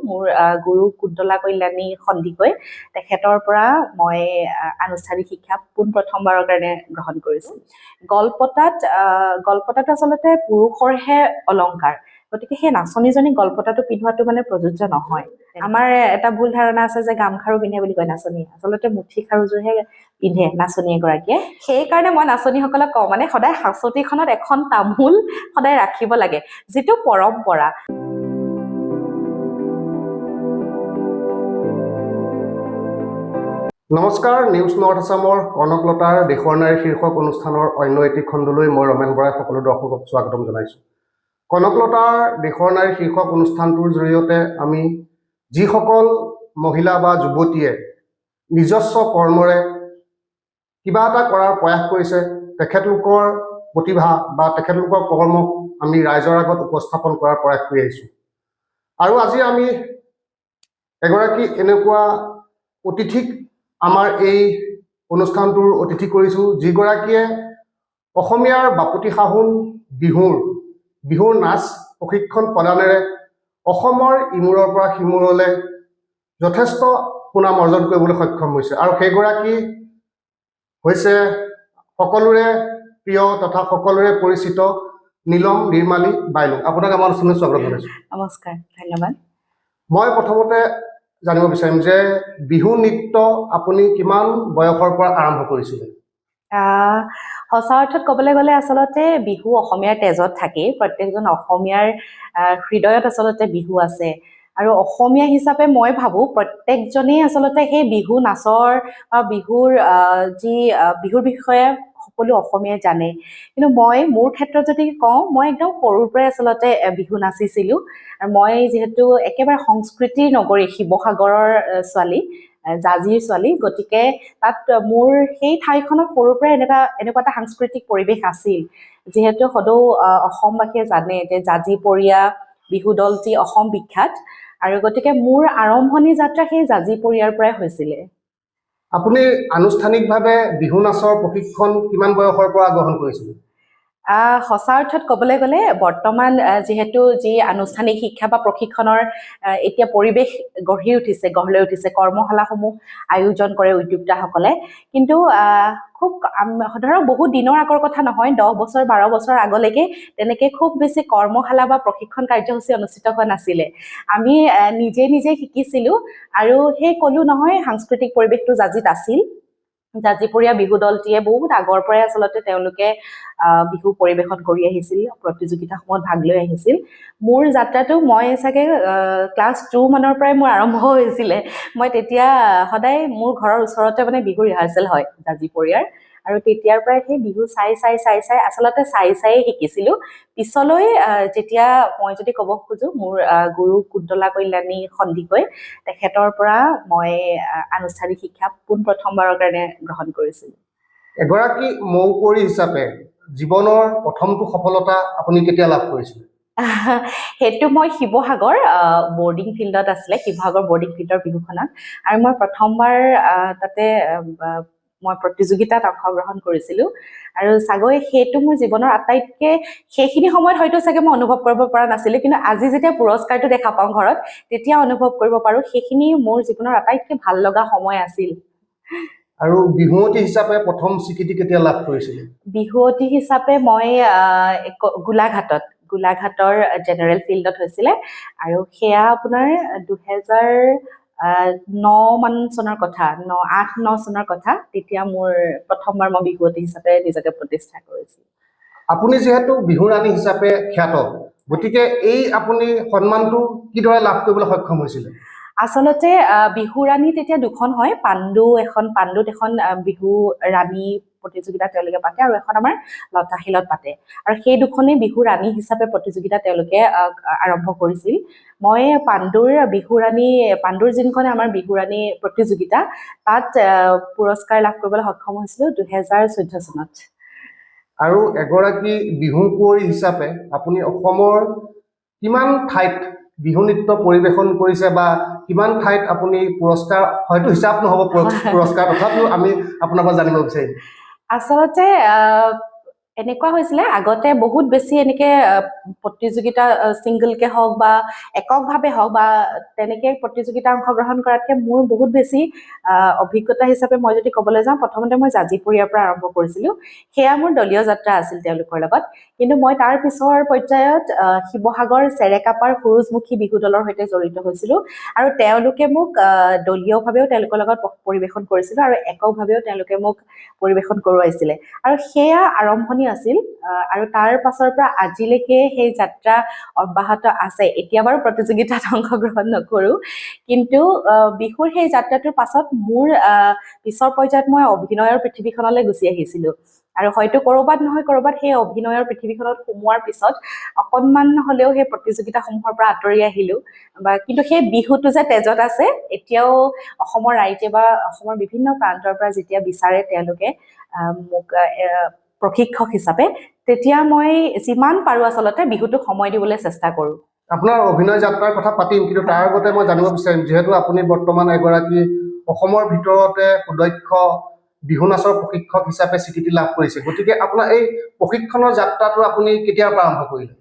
মোৰ গুৰু কুন্তলা কল্যাণী সন্দিকৈ তেখেতৰ পৰা মই আনুষ্ঠানিক শিক্ষা পোনপ্ৰথমবাৰৰ কাৰণে গ্ৰহণ কৰিছোঁ। গলপতাটো আচলতে পুৰুষৰহে অলংকাৰ, গতিকে সেই নাচনীজনী গলপতাটো পিন্ধোৱাটো মানে প্ৰযোজ্য নহয়। আমাৰ এটা ভুল ধাৰণা আছে যে গামখাৰু পিন্ধে বুলি কয় নাচনীয়ে, আচলতে মুঠি খাৰুযোৰহে পিন্ধে নাচনী এগৰাকীয়ে। সেইকাৰণে মই নাচনীসকলক কওঁ মানে সদায় হাঁচতিখনত এখন তামোল সদায় ৰাখিব লাগে, যিটো পৰম্পৰা। নমস্কাৰ, নিউজ নৰ্থ আছামৰ কনকলতাৰ দেশৰ নাৰী শীৰ্ষক অনুষ্ঠানৰ অন্য এটি খণ্ডলৈ মই ৰমেন বৰাই সকলো দৰ্শকক স্বাগতম জনাইছোঁ। কনকলতাৰ দেশৰ নাৰী শীৰ্ষক অনুষ্ঠানটোৰ জৰিয়তে আমি যিসকল মহিলা বা যুৱতীয়ে নিজস্ব কৰ্মৰে কিবা এটা কৰাৰ প্ৰয়াস কৰিছে, তেখেতলোকৰ প্ৰতিভা বা তেখেতলোকৰ কৰ্মক আমি ৰাইজৰ আগত উপস্থাপন কৰাৰ প্ৰয়াস কৰি আহিছোঁ। আৰু আজি আমি এগৰাকী এনেকুৱা অতিথিক আমাৰ এই অনুষ্ঠানটোৰ অতিথি কৰিছোঁ, যিগৰাকীয়ে অসমীয়াৰ বাপতি সাহোন বিহুৰ নাচ প্ৰশিক্ষণ প্ৰদানেৰে অসমৰ ইমূৰৰ পৰা সিমূৰলৈ যথেষ্ট সুনাম অৰ্জন কৰিবলৈ সক্ষম হৈছে। আৰু সেইগৰাকী হৈছে সকলোৰে প্ৰিয় তথা সকলোৰে পৰিচিত নীলম নিৰ্মালী বাইলুং। আপোনাক আমাৰ অনুষ্ঠানলৈ স্বাগতম জনাইছোঁ। নমস্কাৰ, ধন্যবাদ। মই প্ৰথমতে জানিব বিচাৰিম যে বিহু নৃত্য আপুনি কিমান বয়সৰ পৰা আৰম্ভ কৰিছিলে? সঁচা অৰ্থত ক'বলৈ গ'লে আচলতে বিহু অসমীয়াৰ তেজত থাকেই। প্ৰত্যেকজন অসমীয়াৰ হৃদয়ত আচলতে বিহু আছে, আৰু অসমীয়া হিচাপে মই ভাবোঁ প্ৰত্যেকজনেই আচলতে সেই বিহু নাচৰ বা বিহুৰ বিষয়ে সকলো অসমীয়াই জানে। কিন্তু মোৰ ক্ষেত্ৰত যদি কওঁ, মই একদম সৰুৰ পৰাই আচলতে বিহু নাচিছিলোঁ। আৰু মই যিহেতু একেবাৰে সংস্কৃতিৰ নগৰী শিৱসাগৰৰ ছোৱালী, জাজিৰ ছোৱালী, গতিকে তাত মোৰ সেই ঠাইখনত সৰুৰ পৰাই এনেকুৱা এটা সাংস্কৃতিক পৰিৱেশ আছিল। যিহেতু সদৌ অসমবাসীয়ে জানে যে জাজিপৰীয়া বিহু দলটি অসম বিখ্যাত, আৰু গতিকে মোৰ আৰম্ভণি যাত্ৰা সেই জাজিপৰীয়াৰ পৰাই হৈছিলে। আপুনি আনুষ্ঠানিকভাৱে বিহু নাচৰ প্ৰশিক্ষণ কিমান বয়সৰ পৰা গ্ৰহণ কৰিছিল? সঁচা অৰ্থত ক'বলৈ গ'লে বৰ্তমান যিহেতু যি আনুষ্ঠানিক শিক্ষা বা প্ৰশিক্ষণৰ এতিয়া পৰিৱেশ গঢ় লৈ উঠিছে, কৰ্মশালাসমূহ আয়োজন কৰে উদ্যোক্তাসকলে, কিন্তু খুব ধৰক বহুত দিনৰ আগৰ কথা নহয়, 10 বছৰ 12 বছৰ আগলৈকে তেনেকৈ খুব বেছি কৰ্মশালা বা প্ৰশিক্ষণ কাৰ্যসূচী অনুষ্ঠিত হোৱা নাছিলে। আমি নিজে শিকিছিলোঁ, আৰু সেই ক'লো নহয় সাংস্কৃতিক পৰিৱেশটো জাজিত আছিল। জাজিপৰীয়া বিহু দলটিয়ে বহুত আগৰ পৰাই আচলতে তেওঁলোকে বিহু পৰিৱেশন কৰি আহিছিল, প্ৰতিযোগিতাসমূহত ভাগ লৈ আহিছিল। মোৰ যাত্ৰাটো মই চাগে ক্লাছ 2 মানৰ পৰাই মোৰ আৰম্ভ হৈছিলে। মই তেতিয়া সদায় মোৰ ঘৰৰ ওচৰতে মানে বিহু ৰিহাৰ্চেল হয় জাজিপৰীয়াৰ, আৰু তেতিয়াৰ পৰাই সেই বিহু চাই আচলতে চাই শিকিছিলোঁ। পিছলৈ যেতিয়া মই যদি ক'ব খোজোঁ, মোৰ গুৰু কুন্তলা কল্যাণী সন্দিকৈ তেখেতৰ পৰা মই আনুষ্ঠানিক শিক্ষা পোনপ্ৰথমবাৰৰ কাৰণে গ্ৰহণ কৰিছিলোঁ। এগৰাকী মৌকুঁৱৰী হিচাপে জীৱনৰ প্ৰথমটো সফলতা আপুনি কেতিয়া লাভ কৰিছিল? সেইটো মই শিৱসাগৰ বৰ্ডিং ফিল্ডত আছিলে, শিৱসাগৰ বৰ্ডিং ফিল্ডৰ বিহুখনত, আৰু মই প্ৰথমবাৰ তাতে মই প্ৰতিযোগিতাত অংশগ্ৰহণ কৰিছিলোঁ। আৰু চাগৈ সেইটো মোৰ জীৱনৰ আটাইতকৈ, সেইখিনি সময়ত হয়তো চাগে মই অনুভৱ কৰিব পৰা নাছিলোঁ, কিন্তু আজি যেতিয়া পুৰস্কাৰটো দেখা পাওঁ ঘৰত, তেতিয়া অনুভৱ কৰিব পাৰোঁ সেইখিনি মোৰ জীৱনৰ আটাইতকৈ ভাল লগা সময় আছিল। আৰু বিহুৱতী হিচাপে প্ৰথম স্বীকৃতি কেতিয়া লাভ কৰিছিলে? বিহুৱতী হিচাপে মই গোলাঘাটৰ জেনেৰেল ফিল্ডত হৈছিলে, আৰু সেয়া আপোনাৰ 2009 চনৰ কথা, 8-9 চনৰ কথা। তেতিয়া মোৰ প্ৰথমবাৰ মই বিহুৱতী হিচাপে নিজকে প্ৰতিষ্ঠা কৰিছিলোঁ। আপুনি যিহেতু বিহু ৰাণী হিচাপে খ্যাত, গতিকে এই আপুনি সন্মানটো কিদৰে লাভ কৰিবলৈ সক্ষম হৈছিলে? আচলতে বিহু ৰাণী তেতিয়া দুখন হয়, পাণ্ডুত এখন বিহু ৰাণী প্ৰতিযোগিতা তেওঁলোকে পাতে, আৰু এখন আমাৰ লতাশিলত পাতে, আৰু সেই দুখনেই বিহু ৰাণী হিচাপে প্ৰতিযোগিতা তেওঁলোকে আৰম্ভ কৰিছিল। মই পাণ্ডুৰ যোনখন আমাৰ বিহু ৰাণী প্ৰতিযোগিতা, তাত পুৰস্কাৰ লাভ কৰিবলৈ সক্ষম হৈছিলোঁ 2014 চনত। আৰু এগৰাকী বিহু কুঁৱৰী হিচাপে আপুনি অসমৰ কিমান ঠাইত বিহু নৃত্য পৰিৱেশন কৰিছে, বা কিমান ঠাইত আপুনি পুৰস্কাৰ, হয়তো হিচাপ নহ'ব পুৰস্কাৰ, তথাপিও আমি আপোনাৰ পৰা জানিব বিচাৰিম। আচলতে এনেকুৱা হৈছিলে আগতে বহুত বেছি এনেকে প্ৰতিযোগিতা ছিংগলকে হওক বা এককভাৱে হওক বা তেনেকে প্ৰতিযোগিতা অংশগ্ৰহণ কৰাতকে মোৰ বহুত বেছি অভিজ্ঞতা হিচাপে মই যদি ক'বলৈ যাওঁ প্ৰথমতে মই জাজিপুৰীয়াৰ পৰা আৰম্ভ কৰিছিলোঁ সেয়া মোৰ দলীয় যাত্ৰা আছিল তেওঁলোকৰ লগত কিন্তু মই তাৰ পিছৰ পৰ্যায়ত শিৱসাগৰ চেৰেকাপাৰ সুৰুজমুখী বিহু দলৰ সৈতে জড়িত হৈছিলোঁ আৰু তেওঁলোকে মোক দলীয়ভাৱেও তেওঁলোকৰ লগত পৰিৱেশন কৰিছিলোঁ আৰু এককভাৱেও তেওঁলোকে মোক পৰিৱেশন কৰোৱাইছিলে আৰু সেয়া আৰম্ভণি আছিল আৰু তাৰ পাছৰ পৰা আজিলৈকে সেই যাত্ৰা অব্যাহত আছে এতিয়া বাৰু প্ৰতিযোগিতাত অংশগ্ৰহণ নকৰোঁ কিন্তু বিহুৰ সেই যাত্ৰাটোৰ পাছত মোৰ পিছৰ পৰ্যায়ত মই অভিনয়ৰ পৃথিৱীখনলৈ গুচি আহিছিলোঁ আৰু হয়তো ক'ৰবাত নহয় ক'ৰবাত সেই অভিনয়ৰ পৃথিৱীখনত সোমোৱাৰ পিছত অকণমান হ'লেও সেই প্ৰতিযোগিতাসমূহৰ পৰা আঁতৰি আহিলোঁ বা কিন্তু সেই বিহুটো যে তেজত আছে এতিয়াও অসমৰ ৰাইজে বা অসমৰ বিভিন্ন প্ৰান্তৰ পৰা যেতিয়া বিচাৰে তেওঁলোকে মোক প্ৰশিক্ষক হিচাপে তেতিয়া মই যিমান পাৰোঁ আচলতে বিহুটোক সময় দিবলৈ চেষ্টা কৰোঁ আপোনাৰ অভিনয় যাত্ৰাৰ কথা পাতিম কিন্তু তাৰ আগতে মই জানিব বিচাৰিম যিহেতু আপুনি বৰ্তমান এগৰাকী অসমৰ ভিতৰতে সুদক্ষ বিহু নাচৰ প্ৰশিক্ষক হিচাপে স্বীকৃতি লাভ কৰিছে গতিকে আপোনাৰ এই প্ৰশিক্ষণৰ যাত্ৰাটো আপুনি কেতিয়াৰ পৰা আৰম্ভ কৰিলে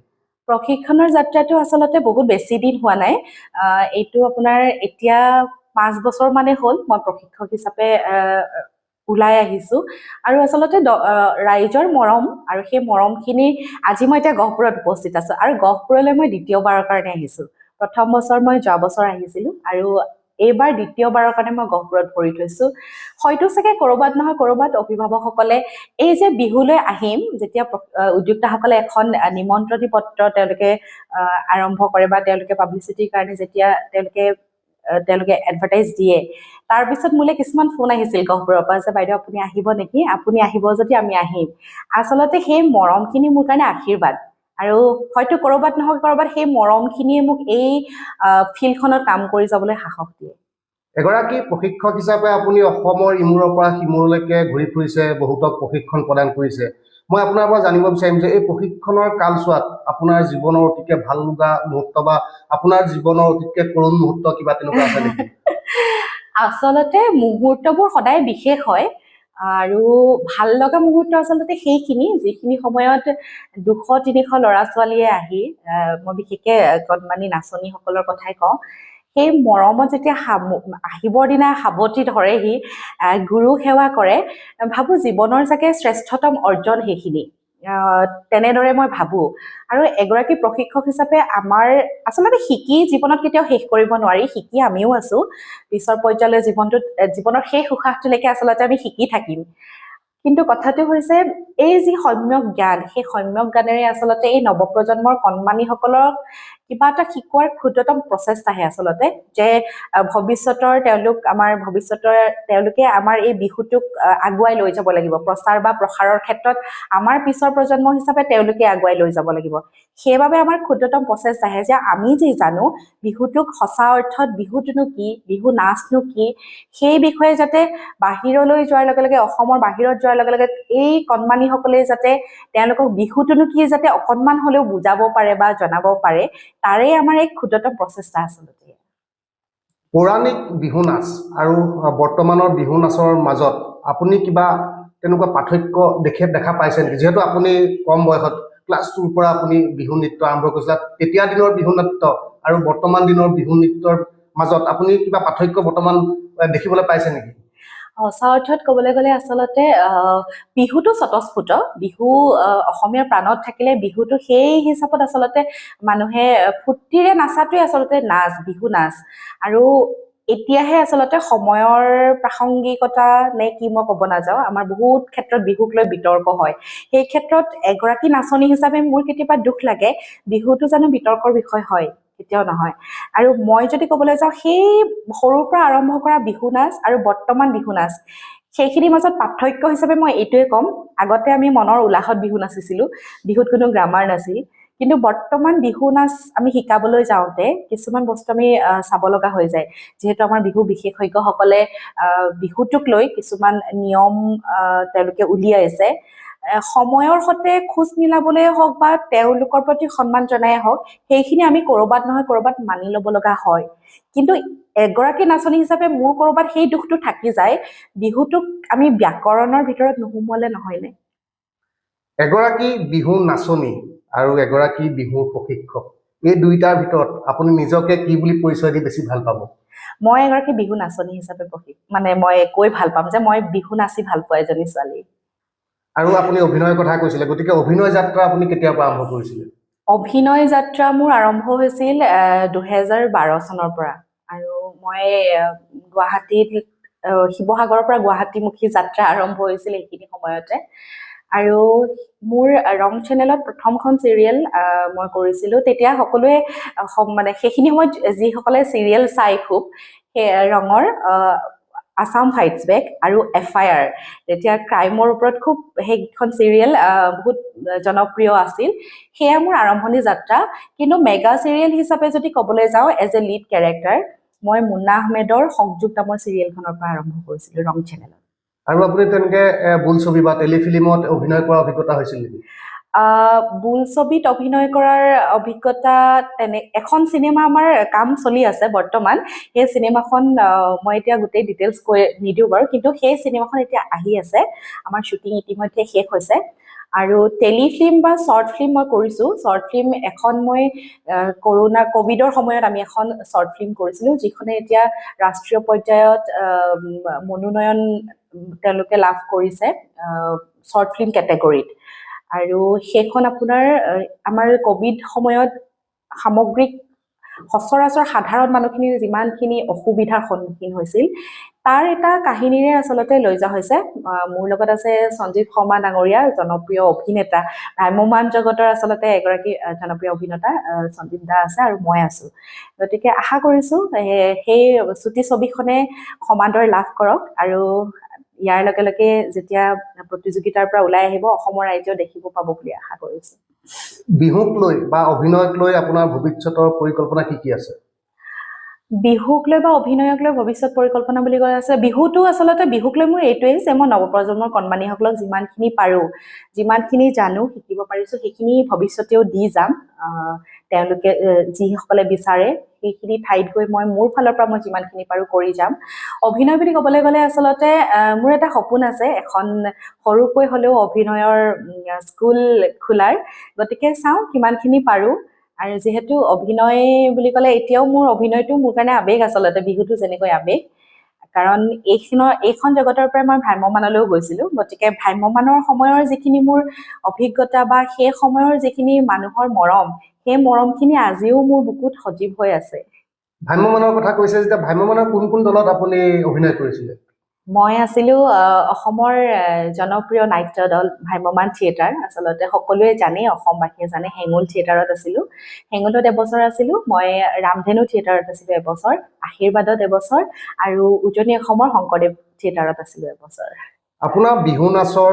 প্ৰশিক্ষণৰ যাত্ৰাটো আচলতে বহুত বেছি দিন হোৱা নাই এইটো আপোনাৰ এতিয়া 5 বছৰ মানে হ'ল মই প্ৰশিক্ষক হিচাপে ওলাই আহিছোঁ আৰু আচলতে ৰাইজৰ মৰম আৰু সেই মৰমখিনি আজি মই এতিয়া গহপুৰত উপস্থিত আছোঁ আৰু গহপুৰলৈ মই দ্বিতীয়বাৰৰ কাৰণে আহিছোঁ প্ৰথম বছৰ মই যোৱা বছৰ আহিছিলোঁ আৰু এইবাৰ দ্বিতীয়বাৰৰ কাৰণে মই গহপুৰত ভৰি থৈছোঁ হয়তো চাগে ক'ৰবাত নহয় ক'ৰবাত অভিভাৱকসকলে এই যে বিহুলৈ আহিম যেতিয়া উদ্যোক্তাসকলে এখন নিমন্ত্ৰণী পত্ৰ তেওঁলোকে আৰম্ভ কৰে বা তেওঁলোকে পাব্লিচিটিৰ কাৰণে যেতিয়া তেওঁলোকে এডভাৰটাইজ দিয়ে তাৰপিছত মোলৈ কিছুমান ফোন আহিছিল গহপুৰৰ পৰা যে বাইদেউ আপুনি আহিব নেকি আপুনি আহিব যদি আমি আহিম আচলতে সেই মৰমখিনি মোৰ কাৰণে আশীৰ্বাদ আৰু হয়তো ক'ৰবাত নহয় ক'ৰবাত সেই মৰমখিনিয়ে মোক এই ফিল্ডখনত কাম কৰি যাবলৈ সাহস দিয়ে এগৰাকী প্ৰশিক্ষক হিচাপে আপুনি অসমৰ ইমূৰৰ পৰা সিমূৰলৈকে ঘূৰি ফুৰিছে বহুতক প্ৰশিক্ষণ প্ৰদান কৰিছে মই আপোনাৰ পৰা জানিব বিচাৰিম যে এই প্ৰশিক্ষণৰ কালছোৱাত আপোনাৰ জীৱনৰ অতিকে ভাল লগা মুহূৰ্ত বা আপোনাৰ জীৱনৰ অতিকে কৰুণ মুহূৰ্ত কিবা তেনেকুৱা আছে নেকি আচলতে মুহূৰ্তবোৰ সদায় বিশেষ হয় আৰু ভাল লগা মুহূৰ্ত আচলতে সেইখিনি যিখিনি সময়ত 200-300 ল'ৰা ছোৱালীয়ে আহি মই বিশেষকে কণমানি নাচনীসকলৰ কথাই কওঁ সেই মৰমত যেতিয়া আহিবৰ দিনা সাৱটি ধৰেহি গুৰু সেৱা কৰে ভাবোঁ জীৱনৰ চাগে শ্ৰেষ্ঠতম অৰ্জন সেইখিনি তেনেদৰে মই ভাবোঁ আৰু এগৰাকী প্ৰশিক্ষক হিচাপে আমাৰ আচলতে শিকি জীৱনত কেতিয়াও শেষ কৰিব নোৱাৰি শিকি আমিও আছোঁ পিছৰ পৰ্যায়লৈ জীৱনৰ শেষ উশাহটোলৈকে আচলতে আমি শিকি থাকিম কিন্তু কথাটো হৈছে এই যি সম্যক জ্ঞান সেই সম্যক জ্ঞানেৰে আচলতে এই নৱপ্ৰজন্মৰ কণমানিসকলক কিবা এটা শিকোৱাৰ ক্ষুদ্ৰতম প্ৰচেষ্টাহে আচলতে যে ভৱিষ্যতৰ তেওঁলোকে আমাৰ এই বিহুটোক আগুৱাই লৈ যাব লাগিব প্ৰচাৰ বা প্ৰসাৰৰ ক্ষেত্ৰত আমাৰ পিছৰ প্ৰজন্ম হিচাপে তেওঁলোকে আগুৱাই লৈ যাব লাগিব সেইবাবে আমাৰ ক্ষুদ্ৰতম প্ৰচেষ্টাহে যে আমি যি জানো বিহুটোক সঁচা অৰ্থত বিহুটোনো কি বিহু নাচনো কি সেই বিষয়ে যাতে বাহিৰলৈ যোৱাৰ লগে লগে অসমৰ বাহিৰত যোৱাৰ লগে লগে এই কণমানিসকলে যাতে তেওঁলোকক বিহুটোনো কি যাতে অকণমান হ'লেও বুজাব পাৰে বা জনাব পাৰে তাৰে আমাৰ এক ক্ষুদ্ৰতম প্ৰচেষ্টা আচলতে পৌৰাণিক বিহু নাচ আৰু বৰ্তমানৰ বিহু নাচৰ মাজত আপুনি কিবা তেনেকুৱা পাৰ্থক্য দেখা পাইছে নেকি যিহেতু আপুনি কম বয়সত ক্লাছ 2ৰ পৰা আপুনি বিহু নৃত্য আৰম্ভ কৰিছিল তেতিয়া দিনৰ বিহু নৃত্য আৰু বৰ্তমান দিনৰ বিহু নৃত্যৰ মাজত আপুনি কিবা পাৰ্থক্য বৰ্তমান দেখিবলৈ পাইছে নেকি সঁচা অৰ্থত ক'বলৈ গ'লে আচলতে বিহুটো স্বতঃস্ফূৰ্ত বিহু অসমীয়াৰ প্ৰাণত থাকিলে বিহুটো সেই হিচাপত আচলতে মানুহে ফূৰ্তিৰে নাচাটোৱে আচলতে নাচ বিহু নাচ আৰু এতিয়াহে আচলতে সময়ৰ প্ৰাসংগিকতা নে কি মই ক'ব নাযাওঁ আমাৰ বহুত ক্ষেত্ৰত বিহুক লৈ বিতৰ্ক হয় সেই ক্ষেত্ৰত এগৰাকী নাচনী হিচাপে মোৰ কেতিয়াবা দুখ লাগে বিহুটো জানো বিতৰ্কৰ বিষয় হয় কেতিয়াও নহয় আৰু মই যদি ক'বলৈ যাওঁ সেই সৰুৰ পৰা আৰম্ভ কৰা বিহু নাচ আৰু বৰ্তমান বিহু নাচ সেইখিনিৰ মাজত পাৰ্থক্য হিচাপে মই এইটোৱে ক'ম আগতে আমি মনৰ উল্লাসত বিহু নাচিছিলোঁ বিহুত কোনো গ্ৰামাৰ নাছিল কিন্তু বৰ্তমান বিহু নাচ আমি শিকাবলৈ যাওঁতে কিছুমান বস্তু আমি চাব লগা হৈ যায় যিহেতু আমাৰ বিহু বিশেষজ্ঞসকলে বিহুটোক লৈ কিছুমান নিয়ম তেওঁলোকে উলিয়াইছে সময়ৰ সৈতে খোজ মিলাবলৈ হওক বা তেওঁলোকৰ প্ৰতি সন্মান জনাই হওক সেইখিনি আমি ক'ৰবাত নহয় ক'ৰবাত মানি ল'ব লগা হয় কিন্তু এগৰাকী নাচনী হিচাপে মোৰ ক'ৰবাত সেই দুখটো থাকি যায় বিহুটোক আমি ব্যাকৰণৰ ভিতৰত নোসোমোৱালে নহয়নে এগৰাকী বিহু নাচনী আৰু এগৰাকী বিহু প্ৰশিক্ষক, এই দুইটাৰ ভিতৰত আপুনি নিজকে কি বুলি পৰিচয় দি বেছি ভাল পাব? মই এগৰাকী বিহু নাচনী হিচাপে মানে মই কৈ ভাল পাম যে মই বিহু নাচি ভাল পোৱা এজনী ছোৱালী। আৰু আপুনি অভিনয়ৰ কথা কৈছিলে, গতিকে অভিনয় যাত্ৰা আপুনি কেতিয়াৰ পৰা আৰম্ভ কৰিছিলে? অভিনয় যাত্ৰা মোৰ আৰম্ভ হৈছিল 2012 চনৰ পৰা। আৰু মই গুৱাহাটীত শিৱসাগৰৰ পৰা গুৱাহাটীমুখী যাত্ৰা আৰম্ভ হৈছিল সেইখিনি সময়তে। আৰু মোৰ ৰং চেনেলত প্ৰথমখন চিৰিয়েল মই কৰিছিলোঁ। তেতিয়া সকলোৱে মানে সেইখিনি সময়ত যিসকলে চিৰিয়েল চাই খুব সেই ৰঙৰ আছাম ফাইটছ বেক আৰু FIR, তেতিয়া ক্ৰাইমৰ ওপৰত খুব সেইখন চিৰিয়েল বহুত জনপ্ৰিয় আছিল। সেয়া মোৰ আৰম্ভণি যাত্ৰা। কিন্তু মেগা চিৰিয়েল হিচাপে যদি ক'বলৈ যাওঁ, এজ এ লিড কেৰেক্টাৰ মই মুন্না আহমেদৰ সংযোগ নামৰ চিৰিয়েলখনৰ পৰা আৰম্ভ কৰিছিলোঁ ৰং চেনেলত। আৰু আপুনি তেনেকে বোলছবি বা টেলিফিল্মত অভিনয় কৰাৰ অভিজ্ঞতা হৈছিল নেকি? বোলছবিত অভিনয় কৰাৰ অভিজ্ঞতা এখন চিনেমা আমাৰ কাম চলি আছে বৰ্তমান। সেই চিনেমাখন মই এতিয়া গোটেই ডিটেইলছ কৈ নিদিওঁ বাৰু, কিন্তু সেই চিনেমাখন এতিয়া আহি আছে। আমাৰ শ্বুটিং ইতিমধ্যে শেষ হৈছে। আৰু টেলিফিল্ম বা শ্বৰ্ট ফিল্ম মই কৰিছোঁ। শ্বৰ্ট ফিল্ম এখন মই ক'ভিডৰ সময়ত আমি এখন শ্বৰ্ট ফিল্ম কৰিছিলোঁ, যিখনে এতিয়া ৰাষ্ট্ৰীয় পৰ্যায়ত মনোনয়ন তেওঁলোকে লাভ কৰিছে শ্বৰ্ট ফিল্ম কেটেগৰীত। আৰু সেইখন আপোনাৰ আমাৰ ক'ভিড সময়ত সামগ্ৰিক সচৰাচৰ সাধাৰণ মানুহখিনিৰ যিমানখিনি অসুবিধাৰ সন্মুখীন হৈছিল, তাৰ এটা কাহিনীৰে আচলতে লৈ যোৱা হৈছে। মোৰ লগত আছে সঞ্জীৱ শৰ্মা ডাঙৰীয়া, জনপ্ৰিয় অভিনেতা, ভ্ৰাম্যমান জগতৰ আচলতে এগৰাকী জনপ্ৰিয় অভিনেতা সঞ্জীৱ দা আছে, আৰু মই আছোঁ। গতিকে আশা কৰিছোঁ সেই চুটি ছবিখনে সমাদৰ লাভ কৰক, আৰু ইয়াৰ লগে লগে যেতিয়া প্ৰতিযোগিতাৰ পৰা ওলাই আহিব, অসমৰ ৰাইজেও দেখিব পাব বুলি আশা কৰিছোঁ। বিহুক লৈ বা অভিনয়ক লৈ আপোনাৰ ভৱিষ্যতৰ পৰিকল্পনা কি কি আছে? বিহুক লৈ বা অভিনয়ক লৈ ভৱিষ্যত পৰিকল্পনা বুলি কৈ আছে, বিহুটো আচলতে বিহুক লৈ মোৰ এইটোৱেই যে মই নৱপ্ৰজন্মৰ কণমানিসকলক যিমানখিনি পাৰোঁ, যিমানখিনি জানো, শিকিব পাৰিছোঁ, সেইখিনি ভৱিষ্যতেও দি যাম। তেওঁলোকে যিসকলে বিচাৰে সেইখিনি ঠাইত গৈ মই মোৰ ফালৰ পৰা মই যিমানখিনি পাৰোঁ কৰি যাম। অভিনয় বুলি ক'বলৈ গ'লে আচলতে মোৰ এটা সপোন আছে, এখন সৰুকৈ হ'লেও অভিনয়ৰ স্কুল খোলাৰ। গতিকে চাওঁ কিমানখিনি পাৰোঁ। আৰু যিহেতু অভিনয় বুলি ক'লে এতিয়াও মোৰ অভিনয়টো মোৰ কাৰণে আৱেগ, আচলতে বিহুটো যেনেকৈ আৱেগ। কাৰণ এইখন জগতৰ পৰাই মই ভ্ৰাম্যমানলৈও গৈছিলোঁ। গতিকে ভ্ৰাম্যমানৰ সময়ৰ যিখিনি মোৰ অভিজ্ঞতা বা সেই সময়ৰ যিখিনি মানুহৰ মৰম, সেই মৰমখিনি আজিও মোৰ বুকুত সজীৱ হৈ আছে। ভ্ৰাম্যমানৰ কথা কৈছে যেতিয়া, ভ্ৰাম্যমানৰ কোন কোন দলত আপুনি অভিনয় কৰিছিলে? মই আছিলোঁ অসমৰ জনপ্ৰিয় নাট্য দল ভ্ৰাম্যমান থিয়েটাৰ, আচলতে সকলোৱে জানে, অসমবাসীয়ে জানে, হেঙুল থিয়েটাৰত আছিলোঁ। হেঙুলত এবছৰ আছিলোঁ মই, ৰামধেনু থিয়েটাৰত আছিলোঁ এবছৰ, আশীৰ্বাদত এবছৰ, আৰু উজনি অসমৰ শংকৰদেৱ থিয়েটাৰত আছিলোঁ এবছৰ। আপোনাৰ বিহু নাচৰ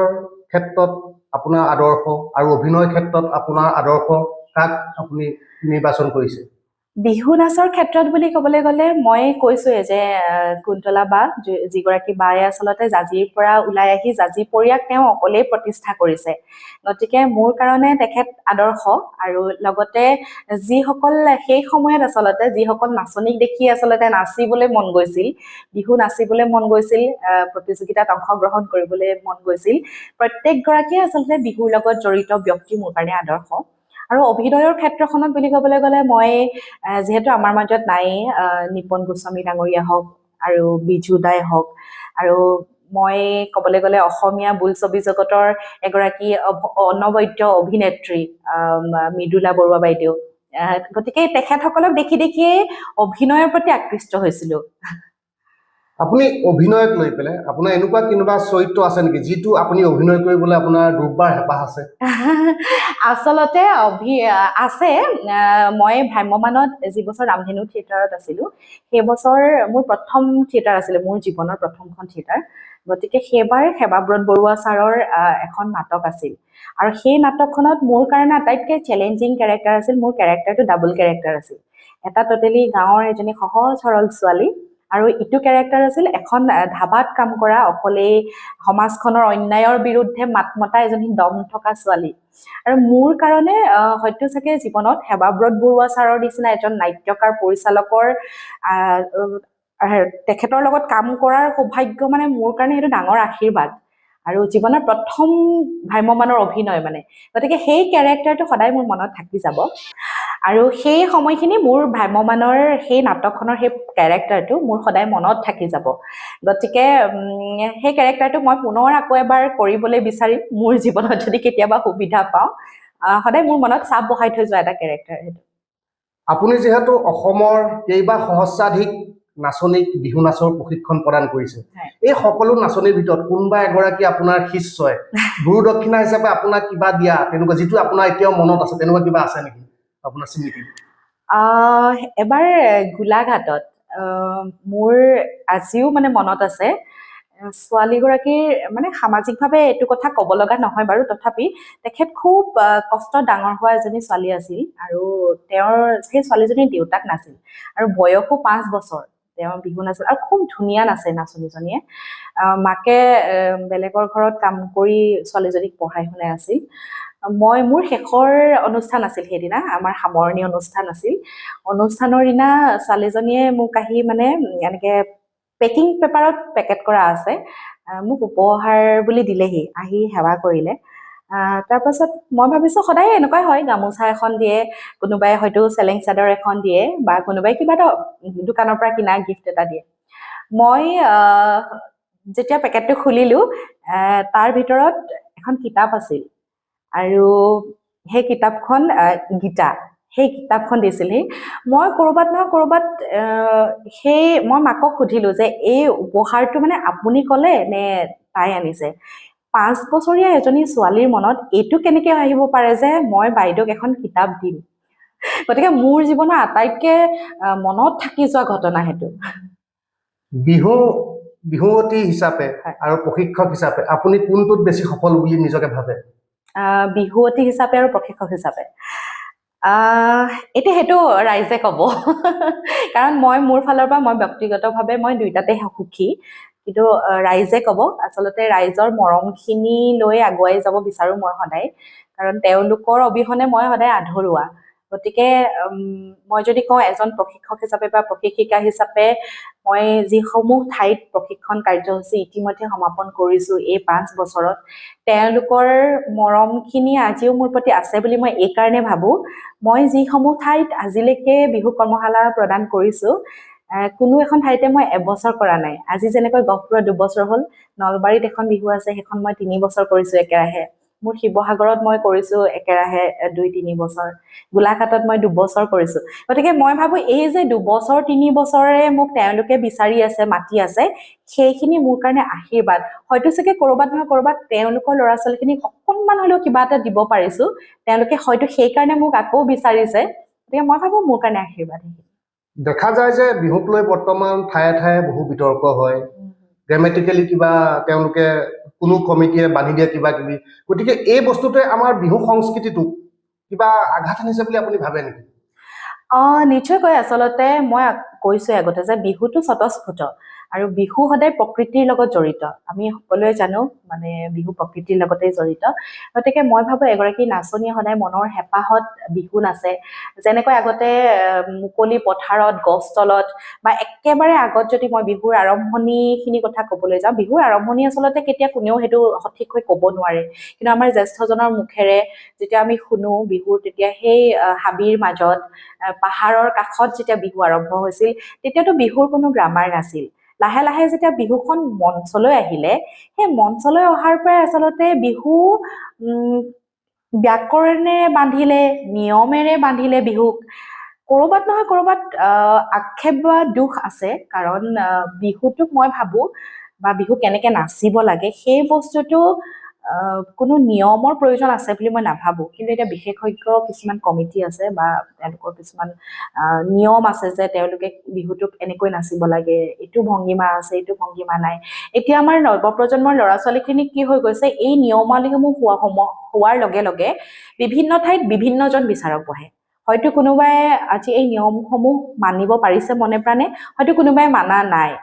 ক্ষেত্ৰত আপোনাৰ আদৰ্শ আৰু অভিনয় ক্ষেত্ৰত আপোনাৰ আদৰ্শ কাক আপুনি নিৰ্বাচন কৰিছে? বিহু নাচৰ ক্ষেত্ৰত বুলি ক'বলৈ গ'লে মই কৈছোঁৱে যে কুন্তলা বা, যিগৰাকী বায়ে আচলতে জাঁজীৰ পৰা ওলাই আহি জাঁজীপৰীয়াক তেওঁ অকলেই প্ৰতিষ্ঠা কৰিছে। গতিকে মোৰ কাৰণে তেখেত আদৰ্শ। আৰু লগতে যিসকল সেই সময়ত আচলতে যিসকল নাচনীক দেখি আচলতে নাচিবলৈ মন গৈছিল, বিহু নাচিবলৈ মন গৈছিল, প্ৰতিযোগিতাত অংশগ্ৰহণ কৰিবলৈ মন গৈছিল, প্ৰত্যেকগৰাকীয়ে আচলতে বিহুৰ লগত জড়িত ব্যক্তি মোৰ কাৰণে আদৰ্শ। আৰু অভিনয়ৰ ক্ষেত্ৰখনত বুলি ক'বলৈ গ'লে মই যিহেতু আমাৰ মাজত নায়েই নিপন গোস্বামী ডাঙৰীয়া হওক আৰু বিজু দাই হওক, আৰু মই ক'বলৈ গ'লে অসমীয়া বোলছবি জগতৰ এগৰাকী অনবদ্য অভিনেত্ৰী মৃদুলা বৰুৱা বাইদেউ। গতিকে তেখেতসকলক দেখি দেখিয়েই অভিনয়ৰ প্ৰতি আকৃষ্ট হৈছিলোঁ। আপুনি অভিনয়ক লৈ পেলাই আপোনাৰ এনেকুৱা কোনোবা চৰিত্ৰ আছে নেকি যিটো আপুনি অভিনয় কৰিবলৈ আপোনাৰ দুৰ্বাৰ হেঁপাহ আছে? আচলতে আছে। মই ভ্ৰাম্যমানত যিবছৰ ৰামধেনু থিয়েটাৰত আছিলোঁ, সেইবছৰ মোৰ প্ৰথম থিয়েটাৰ আছিলে, মোৰ জীৱনৰ প্ৰথমখন থিয়েটাৰ। গতিকে সেইবাৰ সেৱাব্ৰত বৰুৱা ছাৰৰ এখন নাটক আছিল, আৰু সেই নাটকখনত মোৰ কাৰণে আটাইতকৈ চেলেঞ্জিং কেৰেক্টাৰ আছিল, মোৰ কেৰেক্টাৰটো ডাবল কেৰেক্টাৰ আছিল। এটা টোটেলি গাঁৱৰ এজনী সহজ সৰল ছোৱালী, আৰু ইটো কেৰেক্টাৰ আছিল এখন ধাবাত কাম কৰা, অকলেই সমাজখনৰ অন্যায়ৰ বিৰুদ্ধে মাত মতা এজনী দম থকা ছোৱালী। আৰু মোৰ কাৰণে হয়তো চাগে জীৱনত সেৱাব্ৰত বৰুৱা ছাৰৰ নিচিনা এজন নাট্যকাৰ পৰিচালকৰ তেখেতৰ লগত কাম কৰাৰ সৌভাগ্য মানে মোৰ কাৰণে সেইটো ডাঙৰ আশীৰ্বাদ। আৰু জীৱনৰ প্ৰথম ভ্ৰাম্যমানৰ অভিনয় মানে গতিকে সেই কেৰেক্টাৰটো সদায় মোৰ মনত থাকি যাব আৰু সেই সময়খিনি মোৰ ভ্ৰাম্যমানৰ সেই নাটকখনৰ সেই কেৰেক্টাৰটো মোৰ সদায় মনত থাকি যাব গতিকে সেই কেৰেক্টাৰটো মই পুনৰ আকৌ এবাৰ কৰিবলৈ বিচাৰিম মোৰ জীৱনত যদি কেতিয়াবা সুবিধা পাওঁ সদায় মোৰ মনত চাপ বহাই থৈ যোৱা এটা কেৰেক্টাৰ সেইটো আপুনি যিহেতু অসমৰ কেইবা সহস্ৰাধিক নাচনীক বিহু নাচৰ প্ৰশিক্ষণ প্ৰদান কৰিছে হয়। এই সকলো নাচনীৰ ভিতৰত কোনোবা এগৰাকী আপোনাৰ শিষ্যই গুৰু দক্ষিণা হিচাপে আপোনাক কিবা দিয়া তেনেকুৱা যিটো আপোনাৰ এতিয়াও মনত আছে তেনেকুৱা কিবা আছে নেকি আপোনাৰ স্মৃতি এবাৰ গোলাঘাটত মোৰ আজিও মানে মনত আছে ছোৱালীগৰাকীৰ মানে সামাজিকভাৱে এইটো কথা ক'ব লগা নহয় বাৰু তথাপি তেখেত খুব কষ্ট ডাঙৰ হোৱা এজনী ছোৱালী আছিল আৰু তেওঁৰ সেই ছোৱালীজনীৰ দেউতাক নাছিল আৰু বয়সো 5 বছৰ তেওঁ বিহু নাছিল আৰু খুব ধুনীয়া নাচে নাচনীজনীয়ে মাকে বেলেগৰ ঘৰত কাম কৰি ছোৱালীজনীক পঢ়াই শুনাই আছিল মোৰ শেষৰ অনুষ্ঠান আছিল সেইদিনা আমাৰ সামৰণি অনুষ্ঠান আছিল অনুষ্ঠানৰ দিনা ছোৱালীজনীয়ে মোক আহি মানে এনেকৈ পেকিং পেপাৰত পেকেট কৰা আছে মোক উপহাৰ বুলি দিলেহি আহি সেৱা কৰিলে তাৰপাছত মই ভাবিছোঁ সদায় এনেকুৱাই হয় গামোচা এখন দিয়ে কোনোবাই হয়তো চেলেং চাদৰ এখন দিয়ে বা কোনোবাই কিবা এটা দোকানৰ পৰা কিনা গিফ্ট এটা দিয়ে মই যেতিয়া পেকেটটো খুলিলোঁ তাৰ ভিতৰত এখন কিতাপ আছিল আৰু সেই কিতাপখন গীতা সেই কিতাপখন দিছিলহি মই ক'ৰবাত নহয় ক'ৰবাত সেই মই মাকক সুধিলোঁ যে এই উপহাৰটো মানে আপুনি ক'লে নে তাই আনিছে 5 বছৰীয়া এজনী ছোৱালীৰ মনত এইটো কেনেকৈ আহিব পাৰে যে মই বাইদেউক এখন কিতাপ দিম গতিকে মোৰ জীৱনৰ আটাইতকৈ মনত থাকি যোৱা ঘটনা সেইটো বিহুৱতী হিচাপে আৰু প্ৰশিক্ষক হিচাপে আপুনি কোনটোত বেছি সফল বুলি নিজকে ভাবে বিহুৱতী হিচাপে আৰু প্ৰশিক্ষক হিচাপে এতিয়া সেইটো ৰাইজে ক'ব কাৰণ মই মোৰ ফালৰ পৰা মই ব্যক্তিগতভাৱে মই দুইটাতে সুখী কিন্তু ৰাইজে ক'ব আচলতে ৰাইজৰ মৰমখিনি লৈ আগুৱাই যাব বিচাৰোঁ মই সদায় কাৰণ তেওঁলোকৰ অবিহনে মই সদায় আধৰুৱা গতিকে মই যদি কওঁ এজন প্ৰশিক্ষক হিচাপে বা প্ৰশিক্ষিকা হিচাপে মই যিসমূহ ঠাইত প্ৰশিক্ষণ কাৰ্যসূচী ইতিমধ্যে সমাপন কৰিছোঁ এই 5 বছৰত তেওঁলোকৰ মৰমখিনি আজিও মোৰ প্ৰতি আছে বুলি মই এইকাৰণে ভাবোঁ মই যিসমূহ ঠাইত আজিলৈকে বিহু কৰ্মশালা প্ৰদান কৰিছোঁ কোনো এখন ঠাইতে মই এবছৰ কৰা নাই আজি যেনেকৈ গহপুৰত 2 বছৰ হ'ল নলবাৰীত এখন বিহু আছে সেইখন মই 3 বছৰ কৰিছোঁ একেৰাহে মোৰ শিৱসাগৰত মই কৰিছোঁ একেৰাহে 2-3 বছৰ গোলাঘাটত মই 2 বছৰ কৰিছোঁ গতিকে মই ভাবোঁ এই যে 2 বছৰ 3 বছৰে মোক তেওঁলোকে বিচাৰি আছে মাতি আছে সেইখিনি মোৰ কাৰণে আশীৰ্বাদ হয়তো চাগে ক'ৰবাত নহয় ক'ৰবাত তেওঁলোকৰ ল'ৰা ছোৱালীখিনিক অকণমান হ'লেও কিবা এটা দিব পাৰিছোঁ তেওঁলোকে হয়তো সেইকাৰণে মোক আকৌ বিচাৰিছে গতিকে মই ভাবোঁ মোৰ কাৰণে আশীৰ্বাদ দেখা যায় যে বিহুক লৈ বৰ্তমান ঠায়ে ঠায়ে বহু বিতৰ্ক হয় গ্ৰামেটিকেলি কিবা তেওঁলোকে কোনো কমিটিয়ে বান্ধি দিয়ে কিবা কিবি গতিকে এই বস্তুটোৱে আমাৰ বিহু সংস্কৃতিটোক কিবা আঘাত আনিছে বুলি আপুনি ভাবে নেকি নিশ্চয়কৈ আচলতে মই কৈছোঁ আগতে যে বিহুটো স্বতঃস্ফূৰ্ত আৰু বিহু সদায় প্ৰকৃতিৰ লগত জড়িত আমি সকলোৱে জানো মানে বিহু প্ৰকৃতিৰ লগতেই জড়িত গতিকে মই ভাবোঁ এগৰাকী নাচনীয়ে সদায় মনৰ হেঁপাহত বিহু নাচে যেনেকৈ আগতে মুকলি পথাৰত গছ তলত বা একেবাৰে আগত যদি মই বিহুৰ আৰম্ভণিখিনি কথা ক'বলৈ যাওঁ বিহুৰ আৰম্ভণি আচলতে কেতিয়া কোনেও সেইটো সঠিককৈ ক'ব নোৱাৰে কিন্তু আমাৰ জ্যেষ্ঠজনৰ মুখেৰে যেতিয়া আমি শুনো বিহুৰ তেতিয়া সেই হাবিৰ মাজত পাহাৰৰ কাষত যেতিয়া বিহু আৰম্ভ হৈছিল তেতিয়াতো বিহুৰ কোনো গ্ৰামাৰ নাছিল লাহে লাহে যেতিয়া বিহুখন মঞ্চলৈ আহিলে সেই মঞ্চলৈ অহাৰ পৰাই আচলতে বিহু ব্যাকৰণেৰে বান্ধিলে নিয়মেৰে বান্ধিলে বিহুক ক'ৰবাত নহয় ক'ৰবাত আক্ষেপ বা দুখ আছে কাৰণ বিহুটোক মই ভাবোঁ বা বিহু কেনেকৈ নাচিব লাগে সেই বস্তুটো কোনো নিয়মৰ প্ৰয়োজন আছে বুলি মই নাভাবোঁ কিন্তু এতিয়া বিশেষজ্ঞ কিছুমান কমিটি আছে বা তেওঁলোকৰ কিছুমান নিয়ম আছে যে তেওঁলোকে বিহুটোক এনেকৈ নাচিব লাগে এইটো ভংগীমা আছে এইটো ভংগীমা নাই এতিয়া আমাৰ নৱপ্ৰজন্মৰ ল'ৰা ছোৱালীখিনি কি হৈ গৈছে এই নিয়মাৱলীসমূহ হোৱাৰ লগে লগে বিভিন্ন ঠাইত বিভিন্নজন বিচাৰক বহে হয়তো কোনোবাই আজি এই নিয়মসমূহ মানিব পাৰিছে মনে প্ৰাণে হয়তো কোনোবাই মানা নাই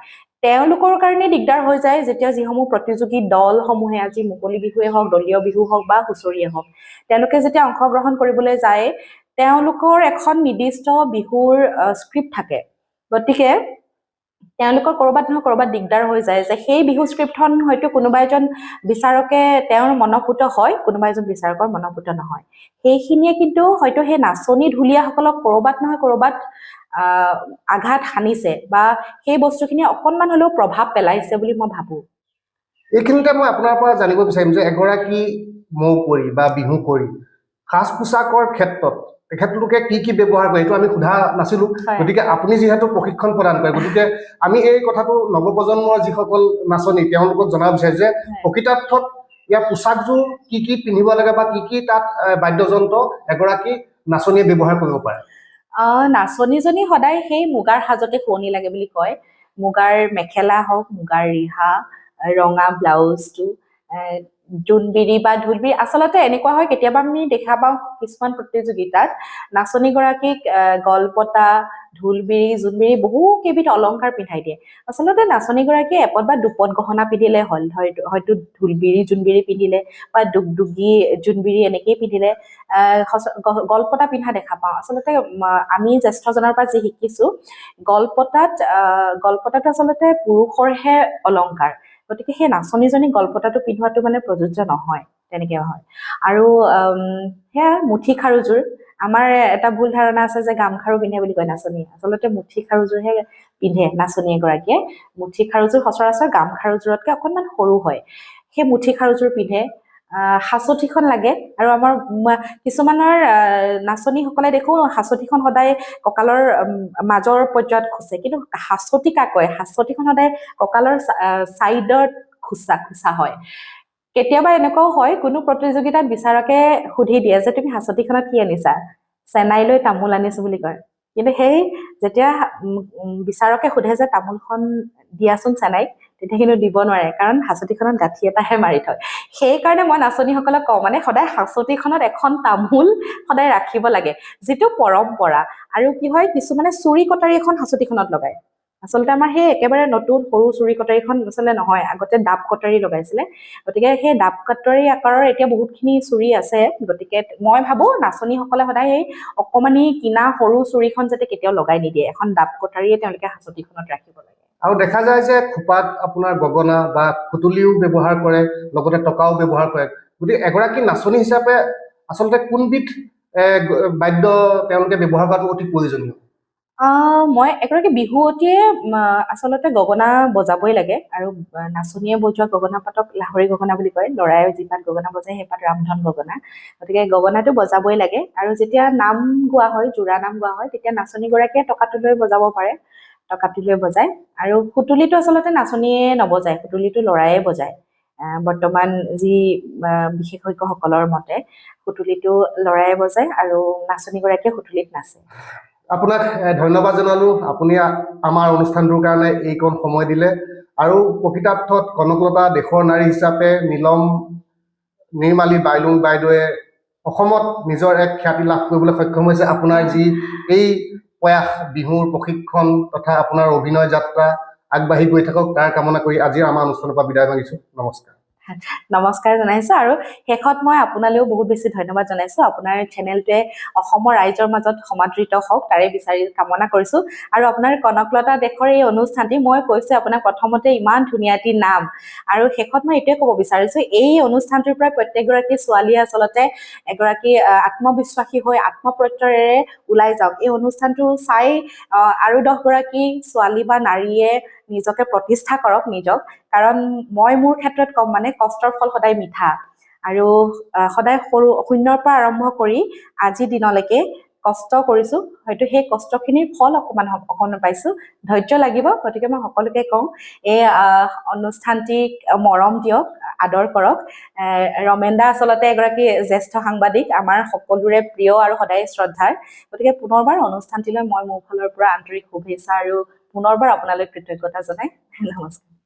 তেওঁলোকৰ কাৰণে দিগদাৰ হৈ যায় যেতিয়া যিসমূহ প্ৰতিযোগী দলসমূহে আজি মুকলি বিহুৱে হওক দলীয় বিহু হওক বা হুঁচৰিয়ে হওক তেওঁলোকে যেতিয়া অংশগ্ৰহণ কৰিবলৈ যায় তেওঁলোকৰ এখন নিৰ্দিষ্ট বিহুৰ স্ক্ৰিপ্ট থাকে গতিকে তেওঁলোকৰ ক'ৰবাত নহয় ক'ৰবাত দিগদাৰ হৈ যায় যে সেই বিহু স্ক্ৰিপ্টখন হয়তো কোনোবা এজন বিচাৰকে তেওঁৰ মনপুত হয়, কোনোবা এজন বিচাৰকৰ মনপুত নহয়। সেইখিনিয়ে কিন্তু হয়তো সেই নাচনী ঢুলীয়াসকলক ক'ৰবাত নহয় ক'ৰবাত আঘাত সানিছে বা সেই বস্তুখিনিয়ে অকণমান হ'লেও প্ৰভাৱ পেলাইছে বুলি মই ভাবোঁ। এইখিনিতে মই আপোনাৰ পৰা জানিব বিচাৰিম যে এগৰাকী মৌকুঁৱৰী বা বিহু কুঁৱৰী সাজ পোছাকৰ ক্ষেত্ৰত তেখেতলোকে কি কি ব্যৱহাৰ কৰে এইটো আমি সোধা নাছিলো, গতিকে আপুনি যিহেতু প্ৰশিক্ষণ প্ৰদান কৰে, গতিকে আমি এই কথাটো নৱপ্ৰজন্মৰ যিসকল নাচনী তেওঁলোকক জনাব বিচাৰিছো যে প্ৰকৃতাৰ্থত ইয়াৰ পোছাকযোৰ কি কি পিন্ধিব লাগে বা কি কি তাত বাদ্যযন্ত্ৰ এগৰাকী নাচনীয়ে ব্যৱহাৰ কৰিব পাৰে? নাচনীজনী সদায় সেই মুগাৰ সাজতে শুৱনি লাগে বুলি কয়। মুগাৰ মেখেলা হওক, মুগাৰ ৰিহা, ৰঙা ব্লাউজটো, জোনবিৰি বা ঢোলবিৰি। আচলতে এনেকুৱা হয় কেতিয়াবা আমি দেখা পাওঁ কিছুমান প্ৰতিযোগিতাত নাচনীগৰাকীক গলপতা, ঢোলবিৰি, জোনবিৰি বহু কেইবিধ অলংকাৰ পিন্ধাই দিয়ে। আচলতে নাচনীগৰাকীয়ে এপদ বা দুপদ গহনা পিন্ধিলে হ'ল, হয়তো ঢোলবিৰি জোনবিৰি পিন্ধিলে বা দুগদুগী জোনবিৰি এনেকেই পিন্ধিলে, গলপতা পিন্ধা দেখা পাওঁ। আচলতে আমি জ্যেষ্ঠজনৰ পৰা যি শিকিছো, গলপতাটো আচলতে পুৰুষৰহে অলংকাৰ, গতিকে সেই নাচনীজনী গলপতাটো পিন্ধোৱাটো মানে প্ৰযোজ্য নহয়, তেনেকে হয়। আৰু সেয়া মুঠি খাৰুযোৰ, আমাৰ এটা ভুল ধাৰণা আছে যে গামখাৰু পিন্ধে বুলি কয় নাচনীয়ে, আচলতে মুঠি খাৰুযোৰহে পিন্ধে নাচনী এগৰাকীয়ে। মুঠি খাৰুযোৰ সচৰাচৰ গামখাৰুযোৰতকে অকণমান সৰু হয়, সেই মুঠি খাৰুযোৰ পিন্ধে। সাঁচতিখন লাগে, আৰু আমাৰ কিছুমানৰ নাচনীসকলে দেখো সাঁচতিখন সদায় কঁকালৰ মাজৰ পৰ্যায়ত খোচে, কিন্তু সাঁচতি কাক কয়? সাঁচতিখন সদায় কঁকালৰ চাইডত খোচা হয়। কেতিয়াবা এনেকুৱাও হয় কোনো প্ৰতিযোগিতাত বিচাৰকে সুধি দিয়ে যে তুমি সাঁচতিখনত কি আনিছা? চেনাইলৈ তামোল আনিছো বুলি কয়। কিন্তু সেই যেতিয়া বিচাৰকে সোধে যে তামোলখন দিয়াচোন চেনাইক, তেতিয়া কিন্তু দিব নোৱাৰে, কাৰণ সাঁচতিখনত গাঁঠি এটাহে মাৰি থয়। সেইকাৰণে মই নাচনীসকলক কওঁ মানে সদায় সাঁচতিখনত এখন তামোল সদায় ৰাখিব লাগে, যিটো পৰম্পৰা। আৰু কি হয়, কিছুমানে চুৰি কটাৰী এখন সাঁচতিখনত লগায়। আচলতে আমাৰ সেই একেবাৰে নতুন সৰু চুৰি কটাৰীখন আচলতে নহয়, আগতে ডাব কটাৰী লগাইছিলে। গতিকে সেই ডাব কটাৰী আকাৰৰ এতিয়া বহুতখিনি চুৰি আছে, গতিকে মই ভাবো নাচনীসকলে সদায় সেই অকণমানি কিনা সৰু চুৰিখন যাতে কেতিয়াও লগাই নিদিয়ে, এখন ডাব কটাৰীয়ে তেওঁলোকে সাঁচতিখনত ৰাখিব লাগে। আৰু দেখা যায় যে খোপাত আপোনাৰ গগনা বা খুটুলিও ব্যৱহাৰ কৰে, লগতে টকাও ব্যৱহাৰ কৰে। গতিকে এগৰাকী নাচনী হিচাপে আচলতে কোনবিধ বাদ্য তেওঁলোকে ব্যৱহাৰ কৰাটো অতি প্ৰয়োজনীয়? মই এগৰাকী বিহুৱতীয়ে আচলতে গগনা বজাবই লাগে, আৰু নাচনীয়ে বজোৱা গগনা পাতক লাহৰী গগনা বুলি কয়। ল'ৰাই যিপাত গগনা বজায় সেইপাত ৰামধন গগনা, গতিকে গগনাটো বজাবই লাগে। আৰু যেতিয়া নাম গোৱা হয়, জোৰা নাম গোৱা হয়, তেতিয়া নাচনীগৰাকীয়ে টকাটো লৈ বজাব পাৰে, টকাটো লৈ বজায়। আৰু সুতুলিটো আচলতে নাচনীয়ে নবজায়, সুতুলিটো ল'ৰায়ে বজায়। বৰ্তমান যি বিশেষজ্ঞসকলৰ মতে সুতুলিটো ল'ৰাই বজায়, আৰু নাচনীগৰাকীয়ে সুতুলিত নাচে। আপোনাক ধন্যবাদ জনালো, আপুনি আমাৰ অনুষ্ঠানটোৰ কাৰণে এইকণ সময় দিলে। আৰু প্ৰকৃতাৰ্থত কনকলতা দেশৰ নাৰী হিচাপে নীলম নিৰ্মালী বাইলুং বাইদেৱে অসমত নিজৰ এক খ্যাতি লাভ কৰিবলৈ সক্ষম হৈছে। আপোনাৰ যি এই প্ৰয়াস, বিহুৰ প্ৰশিক্ষণ তথা আপোনাৰ অভিনয় যাত্ৰা আগবাঢ়ি গৈ থাকক, তাৰ কামনা কৰি আজি আমাৰ অনুষ্ঠানৰ পৰা বিদায় মাগিছো। নমস্কাৰ। নমস্কাৰ জনাইছো, আৰু শেষত মই আপোনালৈও বহুত বেছি ধন্যবাদ জনাইছো। আপোনাৰ চেনেলটোৱে অসমৰ ৰাইজৰ মাজত সমাদৃত হওক, তাৰে বিচাৰি কামনা কৰিছো। আৰু আপোনাৰ কনকলতা দেশৰ এই অনুষ্ঠানটি, মই কৈছো আপোনাক প্ৰথমতে ইমান ধুনীয়া এটি নাম, আৰু শেষত মই এইটোৱে ক'ব বিচাৰিছো, এই অনুষ্ঠানটোৰ পৰা প্ৰত্যেকগৰাকী ছোৱালীয়ে আচলতে এগৰাকী আত্মবিশ্বাসী হৈ আত্মপ্ৰত্যয়েৰে ওলাই যাওক। এই অনুষ্ঠানটো চাই আৰু 10 গৰাকী ছোৱালী বা নাৰীয়ে নিজকে প্ৰতিষ্ঠা কৰক নিজক, কাৰণ মই মোৰ ক্ষেত্ৰত কম মানে কষ্টৰ ফল সদায় মিঠা। আৰু সদায় শূন্যৰ পৰা আৰম্ভ কৰি আজি দিনলৈকে কষ্ট কৰিছো, হয়তো সেই কষ্টখিনিৰ ফল অকণমান পাইছো। ধৈৰ্য লাগিব, গতিকে মই সকলোকে কওঁ এই অনুষ্ঠানটিক মৰম দিয়ক, আদৰ কৰক। ৰমেন দা আচলতে এগৰাকী জ্যেষ্ঠ সাংবাদিক, আমাৰ সকলোৰে প্ৰিয় আৰু সদায় শ্ৰদ্ধাৰ। গতিকে পুনৰবাৰ অনুষ্ঠানটিলৈ মই মোৰ ফালৰ পৰা আন্তৰিক শুভেচ্ছা আৰু পুনৰবাৰ আপোনালৈ কৃতজ্ঞতা জনাই নমস্কাৰ।